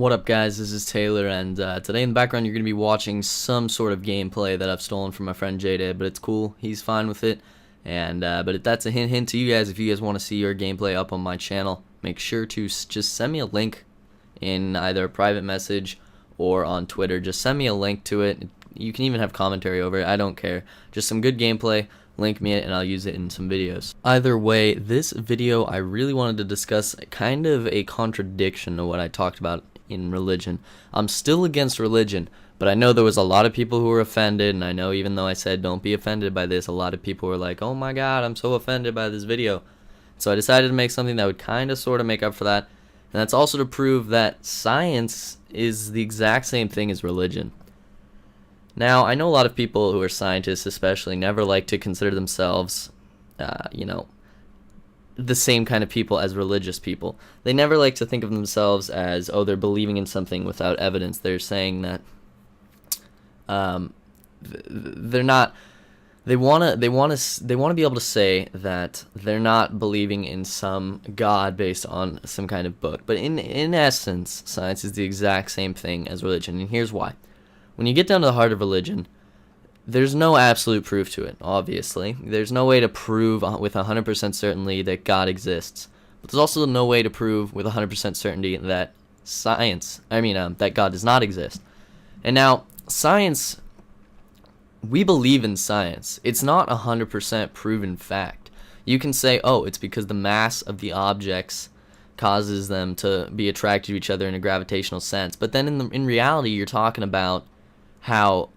What up, guys? This is Taylor, and today in the background you're going to be watching some sort of gameplay that I've stolen from my friend J-Day, but it's cool. He's fine with it, and that's a hint to you guys. If you guys want to see your gameplay up on my channel, make sure to just send me a link in either a private message or on Twitter. Just send me a link to it. You can even have commentary over it. I don't care. Just some good gameplay. Link me it and I'll use it in some videos. Either way, this video I really wanted to discuss kind of a contradiction to what I talked about in religion. I'm still against religion, but I know there was a lot of people who were offended, and I know even though I said don't be offended by this, a lot of people were like, oh my god, I'm so offended by this video. So I decided to make something that would kind of sort of make up for that, and that's also to prove that science is the exact same thing as religion. Now, I know a lot of people who are scientists especially never like to consider themselves, the same kind of people as religious people. They never like to think of themselves as, oh, they're believing in something without evidence. They're saying that they're not. They want to be able to say that they're not believing in some God based on some kind of book. But in essence, science is the exact same thing as religion, and here's why. When you get down to the heart of religion, there's no absolute proof to it, obviously. There's no way to prove with 100% certainty that God exists. But there's also no way to prove with 100% certainty that that God does not exist. And now, science, we believe in science. It's not 100% proven fact. You can say, oh, it's because the mass of the objects causes them to be attracted to each other in a gravitational sense. But then in reality, you're talking about how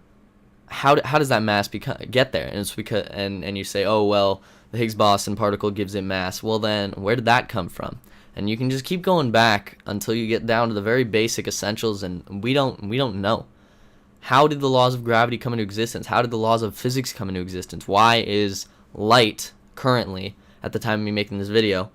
does that mass get there? And it's because and you say, oh well, the Higgs boson particle gives it mass. Well then, where did that come from? And you can just keep going back until you get down to the very basic essentials, and we don't know. How did the laws of gravity come into existence? How did the laws of physics come into existence? Why is light currently, at the time of me making this video,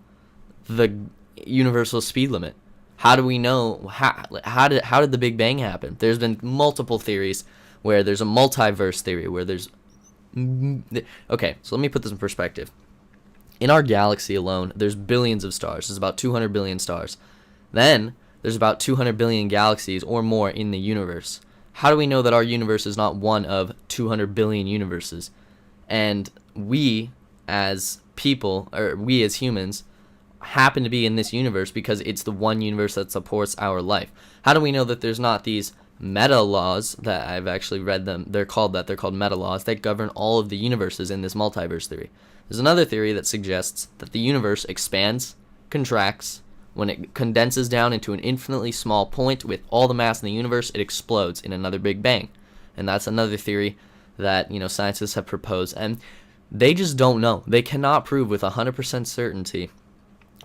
the universal speed limit? How do we know? How did the Big Bang happen? There's been multiple theories where there's a multiverse theory where there's... Okay, so let me put this in perspective. In our galaxy alone, there's billions of stars. There's about 200 billion stars. Then, there's about 200 billion galaxies or more in the universe. How do we know that our universe is not one of 200 billion universes? And we, as people, or we as humans, happen to be in this universe because it's the one universe that supports our life. How do we know that there's not these meta laws that I've actually read them? They're called meta laws that govern all of the universes in this multiverse theory. There's another theory that suggests that the universe expands, contracts. When it condenses down into an infinitely small point with all the mass in the universe, it explodes in another Big Bang. And that's another theory that, scientists have proposed, and they just don't know. They cannot prove with 100% certainty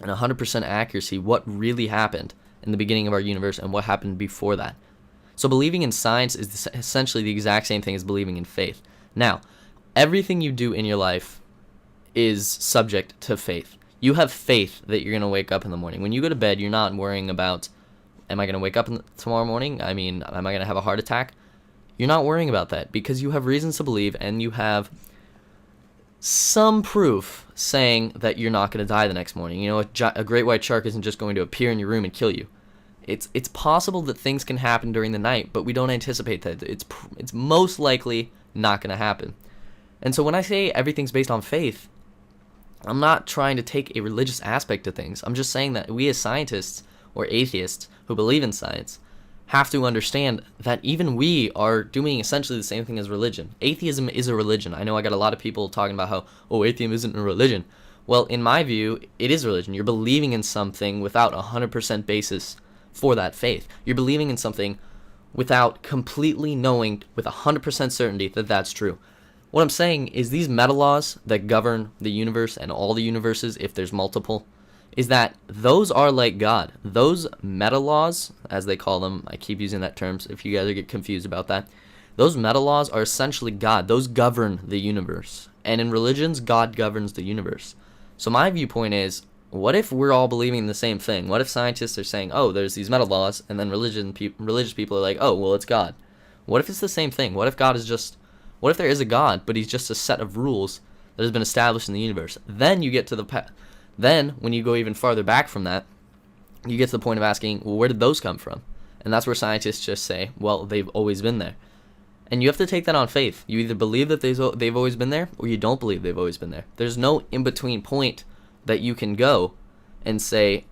and 100% accuracy what really happened in the beginning of our universe and what happened before that. So believing in science is essentially the exact same thing as believing in faith. Now, everything you do in your life is subject to faith. You have faith that you're going to wake up in the morning. When you go to bed, you're not worrying about, am I going to wake up tomorrow morning? Am I going to have a heart attack? You're not worrying about that because you have reasons to believe, and you have some proof saying that you're not going to die the next morning. A great white shark isn't just going to appear in your room and kill you. It's possible that things can happen during the night, but we don't anticipate that. It's most likely not going to happen. And so when I say everything's based on faith, I'm not trying to take a religious aspect to things. I'm just saying that we as scientists or atheists who believe in science have to understand that even we are doing essentially the same thing as religion. Atheism is a religion. I know I got a lot of people talking about how, oh, atheism isn't a religion. Well, in my view, it is a religion. You're believing in something without 100% basis for that faith. You're believing in something without completely knowing with 100% certainty that that's true. What I'm saying is these meta laws that govern the universe and all the universes, if there's multiple, is that those are like God. Those meta laws, as they call them, I keep using that term, so if you guys get confused about that, those meta laws are essentially God. Those govern the universe. And in religions, God governs the universe. So my viewpoint is, what if we're all believing the same thing? What if scientists are saying, oh, there's these meta laws, and then religious people are like, oh, well, it's God. What if it's the same thing? What if there is a God, but he's just a set of rules that has been established in the universe? Then you get to then when you go even farther back from that, you get to the point of asking, well, where did those come from? And that's where scientists just say, well, they've always been there. And you have to take that on faith. You either believe that they've always been there, or you don't believe they've always been there. There's no in-between point that you can go and say,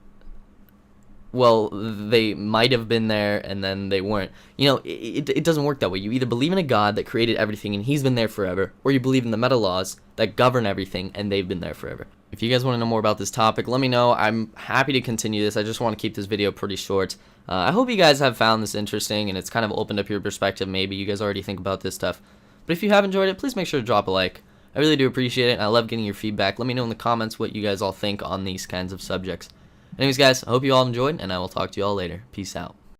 well, they might have been there and then they weren't. It doesn't work that way. You either believe in a God that created everything and he's been there forever, or you believe in the meta laws that govern everything and they've been there forever. If you guys want to know more about this topic, let me know. I'm happy to continue this. I just want to keep this video pretty short. I hope you guys have found this interesting and it's kind of opened up your perspective. Maybe you guys already think about this stuff. But if you have enjoyed it, please make sure to drop a like. I really do appreciate it, and I love getting your feedback. Let me know in the comments what you guys all think on these kinds of subjects. Anyways, guys, I hope you all enjoyed, and I will talk to you all later. Peace out.